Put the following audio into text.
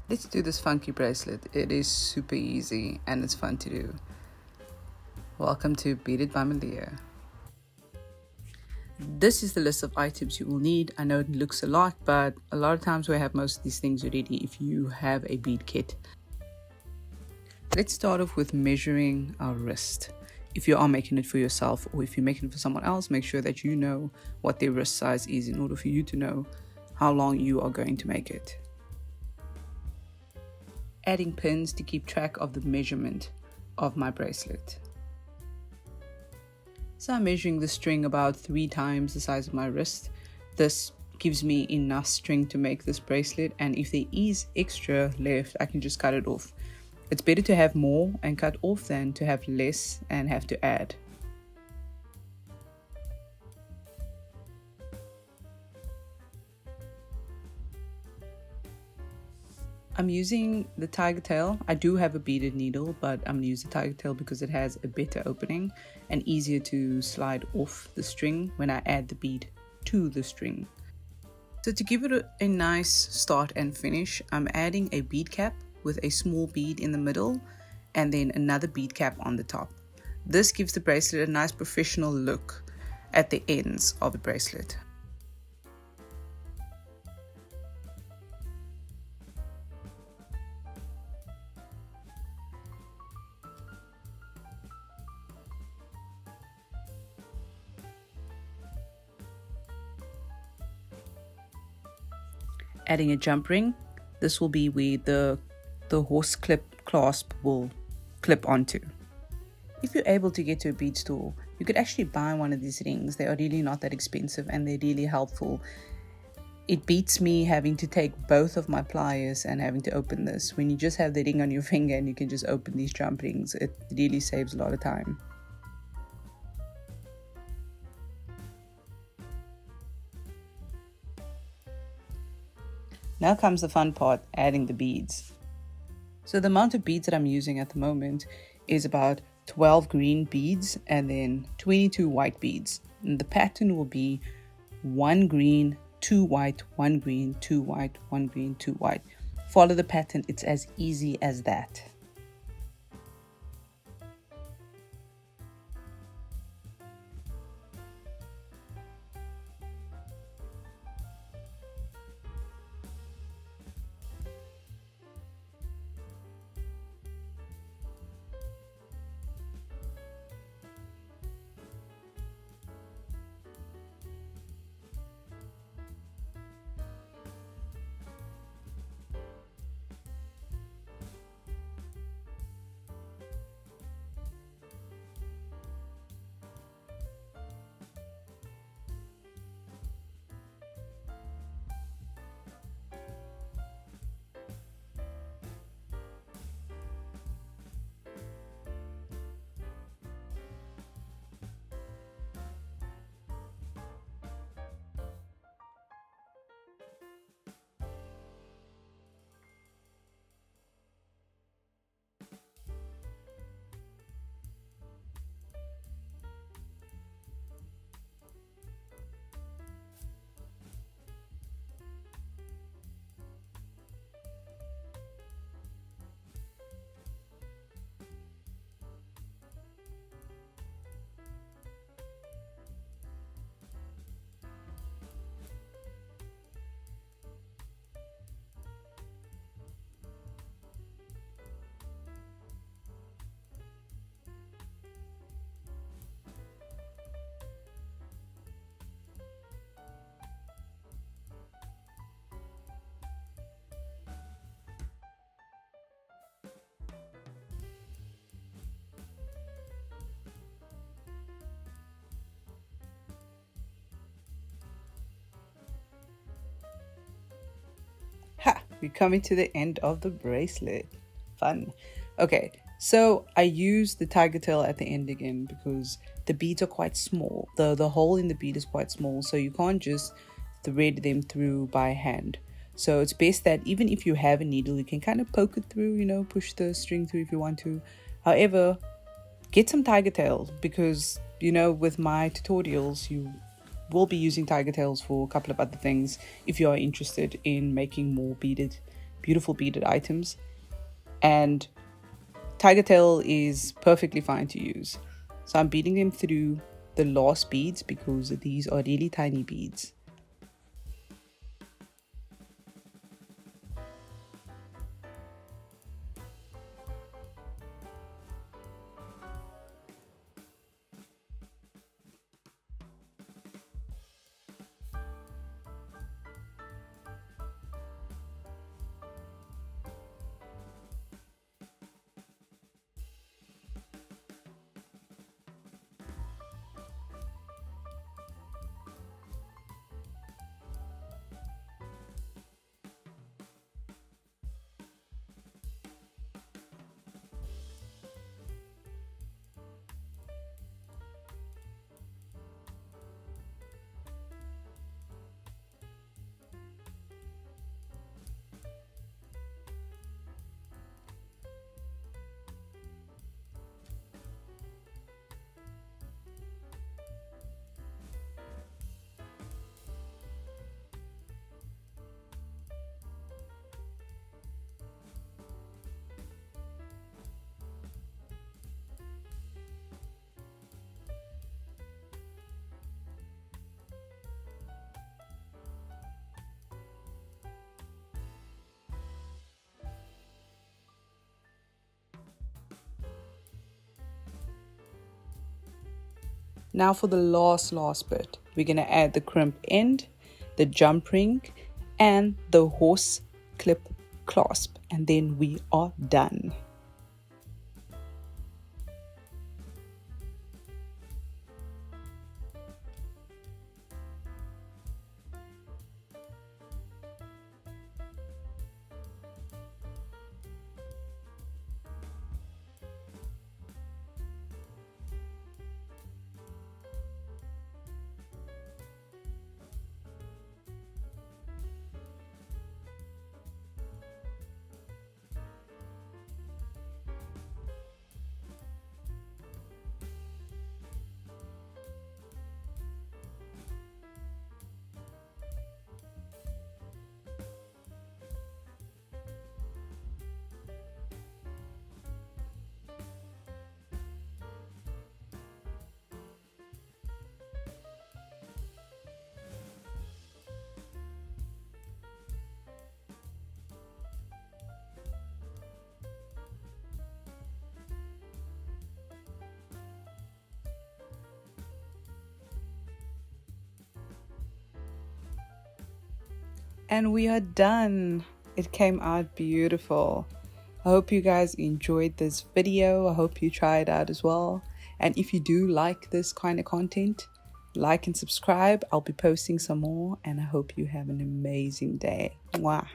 Let's do this funky bracelet. It is super easy and it's fun to do. Welcome to Beaded by Malia. This is the list of items you will need. I know it looks a lot, but a lot of times we have most of these things already if you have a bead kit. Let's start off with measuring our wrist. If you are making it for yourself or if you're making it for someone else, make sure that you know what their wrist size is in order for you to know how long you are going to make it. Adding pins to keep track of the measurement of my bracelet. So I'm measuring the string about 3 times the size of my wrist. This gives me enough string to make this bracelet, and if there is extra left, I can just cut it off. It's better to have more and cut off than to have less and have to add. I'm using the tiger tail. I do have a beaded needle, but I'm going to use the tiger tail because it has a better opening and easier to slide off the string when I add the bead to the string. So to give it a nice start and finish, I'm adding a bead cap with a small bead in the middle and then another bead cap on the top. This gives the bracelet a nice professional look at the ends of the bracelet. Adding a jump ring. This will be where the horse clip clasp will clip onto. If you're able to get to a bead store, you could actually buy one of these rings. They are really not that expensive and they're really helpful. It beats me having to take both of my pliers and having to open this. When you just have the ring on your finger and you can just open these jump rings, it really saves a lot of time. Now comes the fun part, adding the beads. So the amount of beads that I'm using at the moment is about 12 green beads and then 22 white beads. And the pattern will be 1 green, 2 white, 1 green, 2 white, 1 green, 2 white. Follow the pattern, it's as easy as that. Ha! We're coming to the end of the bracelet. Fun. Okay, so I use the tiger tail at the end again because the beads are quite small. The hole in the bead is quite small, so you can't just thread them through by hand. So it's best that even if you have a needle, you can kind of poke it through, push the string through if you want to. However, get some tiger tails because, with my tutorials, you will be using tiger tails for a couple of other things if you are interested in making more beaded beautiful beaded items. And tiger tail is perfectly fine to use. So I'm beading them through the last beads because these are really tiny beads. Now for the last bit, we're going to add the crimp end, the jump ring, and the horse clip clasp, and then we are done. And we are done. It came out beautiful. I hope you guys enjoyed this video. I hope you try it out as well. And if you do like this kind of content, like and subscribe. I'll be posting some more, and I hope you have an amazing day. Mwah.